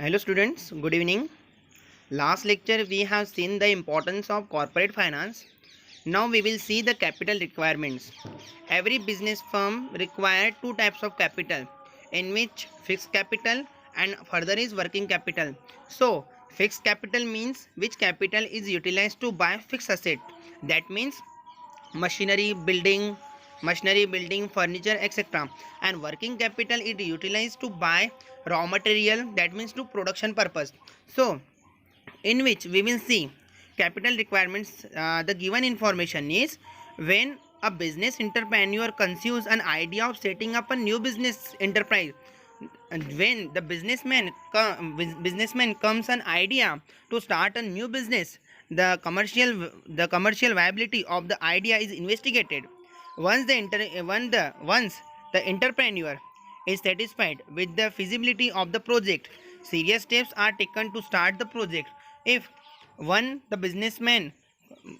Hello students, good evening. Last lecture we have seen the importance of corporate finance. Now we will see the capital requirements. Every business firm requires two types of capital, in which fixed capital and further is working capital. So fixed capital means which capital is utilized to buy fixed asset. That means machinery, building, furniture, etc. And working capital it utilized to buy raw material, that means to production purpose. So in which we will see capital requirements. The given information is when a business entrepreneur conceives an idea of setting up a new business enterprise, and when the businessman comes an idea to start a new business, the commercial viability of the idea is investigated. Once the entrepreneur is satisfied with the feasibility of the project, serious steps are taken to start the project. If one the businessman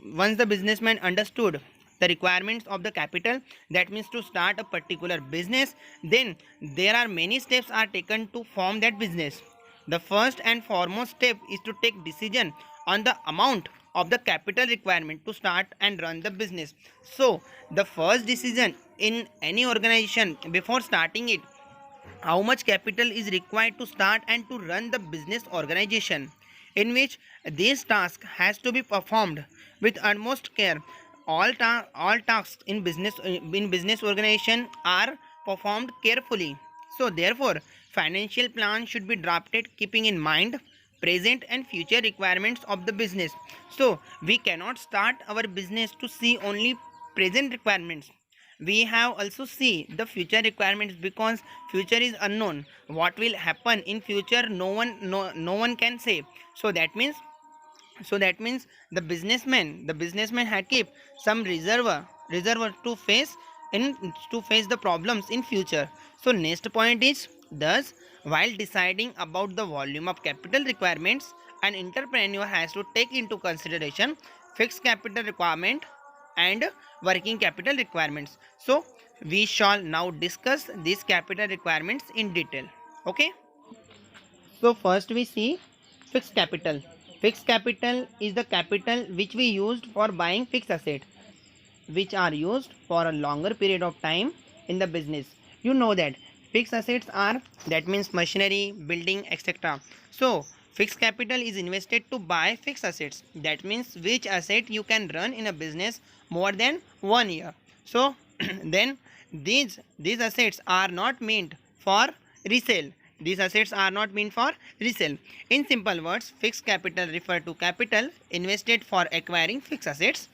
once the businessman understood the requirements of the capital, that means to start a particular business, then there are many steps are taken to form that business. The first and foremost step is to take decision on the amount of the capital requirement to start and run the business. So the first decision in any organization before starting it, how much capital is required to start and to run the business organization, in which this task has to be performed with utmost care. All tasks in business organization are performed carefully. So therefore financial plan should be drafted keeping in mind present and future requirements of the business. So we cannot start our business to see only present requirements. We have also see the future requirements, because future is unknown. What will happen in future, no one can say. So that means the businessman had keep some reserve to face the problems in future. So next point is, thus while deciding about the volume of capital requirements, an entrepreneur has to take into consideration fixed capital requirement and working capital requirements. So we shall now discuss these capital requirements in detail. Okay. So first we see fixed capital. Fixed capital is the capital which we used for buying fixed assets, which are used for a longer period of time in the business. You know that fixed assets are, that means machinery, building, etc. So fixed capital is invested to buy fixed assets, that means which asset you can run in a business more than 1 year. So then these assets are not meant for resale. These assets are not meant for resale. In simple words, fixed capital refer to capital invested for acquiring fixed assets.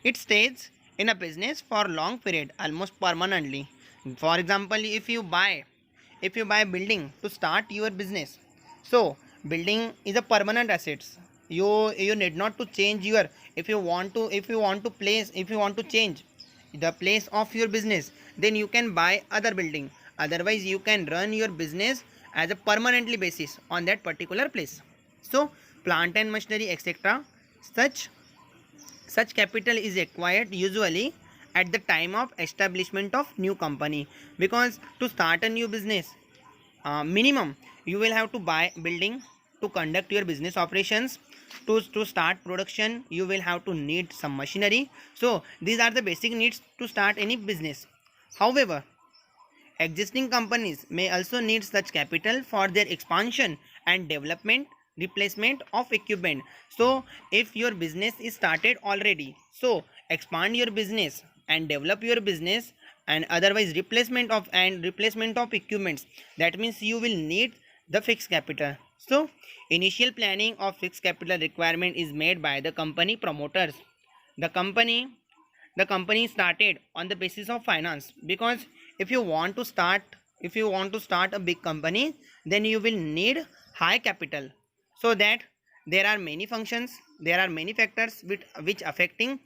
It stays in a business for long period, almost permanently. For example, if you buy building to start your business, so building is a permanent assets. You need not to change your, if you want to change the place of your business, then you can buy other building. Otherwise you can run your business as a permanently basis on that particular place. So plant and machinery, etc., such such capital is acquired usually at the time of establishment of new company, because to start a new business, minimum you will have to buy building to conduct your business operations. To start production you will have to need some machinery. So these are the basic needs to start any business. However, existing companies may also need such capital for their expansion and development, replacement of equipment. So if your business is started already, so expand your business and develop your business, and otherwise replacement of equipments, that means you will need the fixed capital. So initial planning of fixed capital requirement is made by the company promoters. The company the company started on the basis of finance, because if you want to start a big company, then you will need high capital. So that there are many functions, there are many factors which affecting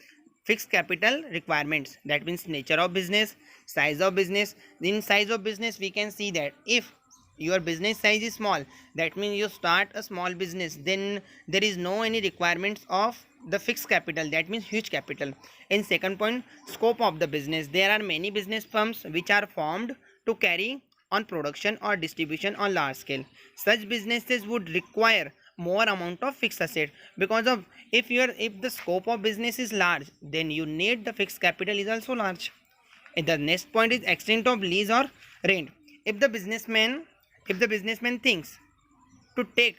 fixed capital requirements. That means nature of business, size of business. In size of business we can see that if your business size is small, that means you start a small business, then there is no any requirements of the fixed capital, that means huge capital. In second point, scope of the business, there are many business firms which are formed to carry on production or distribution on large scale. Such businesses would require more amount of fixed asset, because of if the scope of business is large, then you need the fixed capital is also large. And the next point is extent of lease or rent. If the businessman if the businessman thinks to take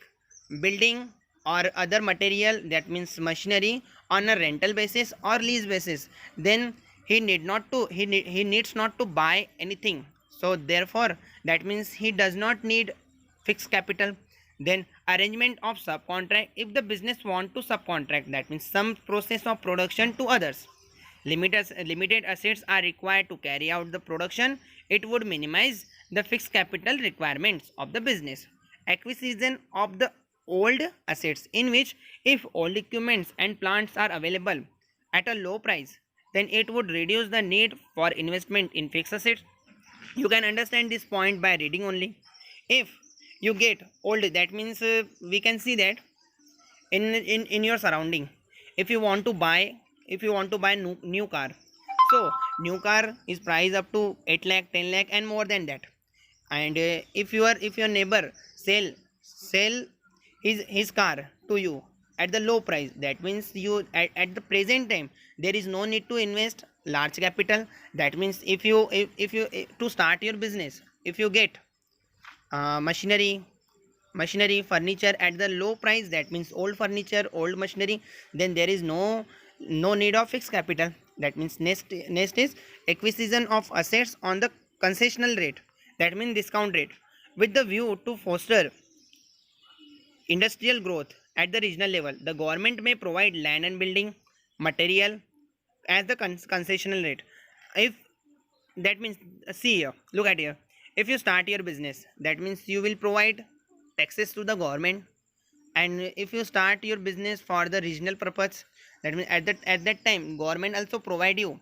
building or other material, that means machinery, on a rental basis or lease basis, then he needs not to buy anything. So therefore that means he does not need fixed capital. Then arrangement of subcontract. If the business want to subcontract, that means some process of production to others, limited assets are required to carry out the production, it would minimize the fixed capital requirements of the business. Acquisition of the old assets, in which if old equipments and plants are available at a low price, then it would reduce the need for investment in fixed assets. You can understand this point by reading only. If you get old, that means we can see that in your surrounding, if you want to buy new car, so new car is priced up to 8 lakh, 10 lakh and more than that. And if your neighbor sell his car to you at the low price, that means you at the present time there is no need to invest large capital. That means if you to start your business, if you get machinery furniture at the low price, that means old furniture, old machinery, then there is no need of fixed capital. That means next is acquisition of assets on the concessional rate, that means discount rate, with the view to foster industrial growth at the regional level. The government may provide land and building material as the concessional rate. If that means, see here, look at here, if you start your business, that means you will provide taxes to the government. And if you start your business for the regional purpose, that means at that time government also provide you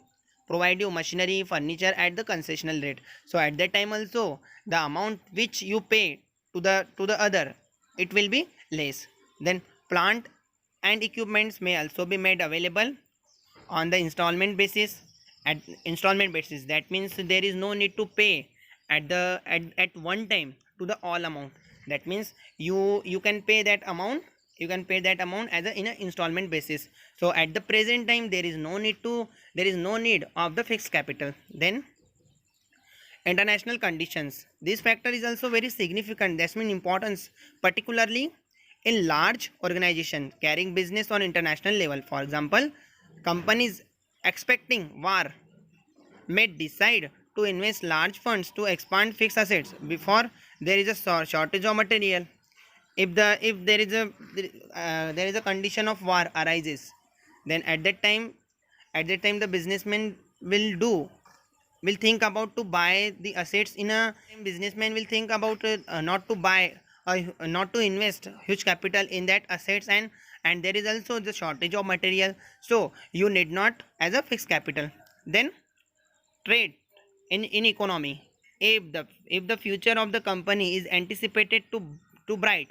machinery, furniture at the concessional rate. So at that time also the amount which you pay to the other, it will be less. Then plant and equipments may also be made available on the installment basis. That means there is no need to pay at one time to the all amount. That means you can pay that amount, as in an installment basis. So at the present time there is no need of the fixed capital. Then international conditions, this factor is also very significant. That's mean importance, particularly in large organization carrying business on international level. For example, companies expecting war may decide to invest large funds to expand fixed assets before there is a shortage of material. If there is a condition of war arises, then at that time the businessman will think about to buy the assets. In a businessman will think about not to buy not to invest huge capital in that assets, and there is also the shortage of material, so you need not as a fixed capital. Then trade in economy, if the future of the company is anticipated to bright,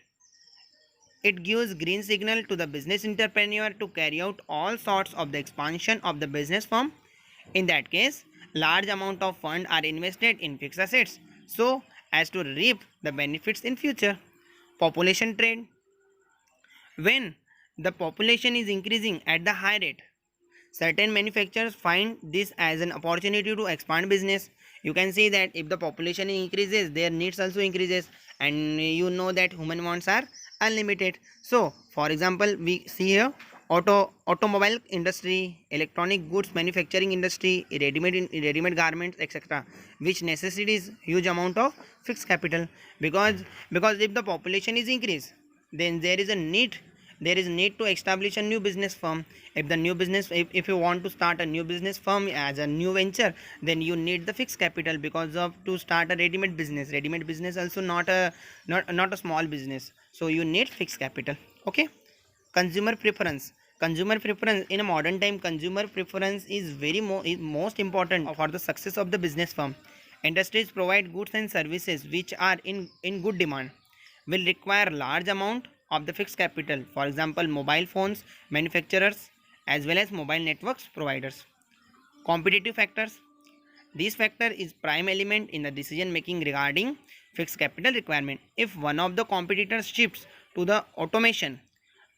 it gives green signal to the business entrepreneur to carry out all sorts of the expansion of the business firm. In that case, large amount of funds are invested in fixed assets so as to reap the benefits in future. Population trend, when the population is increasing at the high rate, certain manufacturers find this as an opportunity to expand business. You can see that if the population increases, their needs also increases, and you know that human wants are unlimited. So for example, we see here automobile industry, electronic goods manufacturing industry, ready-made garments, etc., which necessitates huge amount of fixed capital. Because if the population is increased, then there is need to establish a new business firm. If you want to start a new business firm as a new venture, then you need the fixed capital, because of to start a ready-made business also not a small business, so you need fixed capital. Okay. Consumer preference. In a modern time, consumer preference is is most important for the success of the business firm. Industries provide goods and services which are in good demand, will require large amount of the fixed capital. For example, mobile phones manufacturers as well as mobile networks providers. Competitive factors. This factor is prime element in the decision making regarding fixed capital requirement. If one of the competitors shifts to the automation,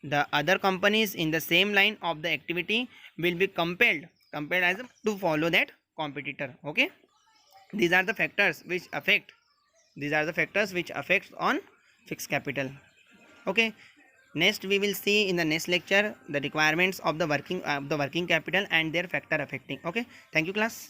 the other companies in the same line of the activity will be compelled as to follow that competitor. Okay, these are the factors which affect on fixed capital. Okay, next we will see in the next lecture the requirements of the working capital and their factor affecting. Okay, thank you class.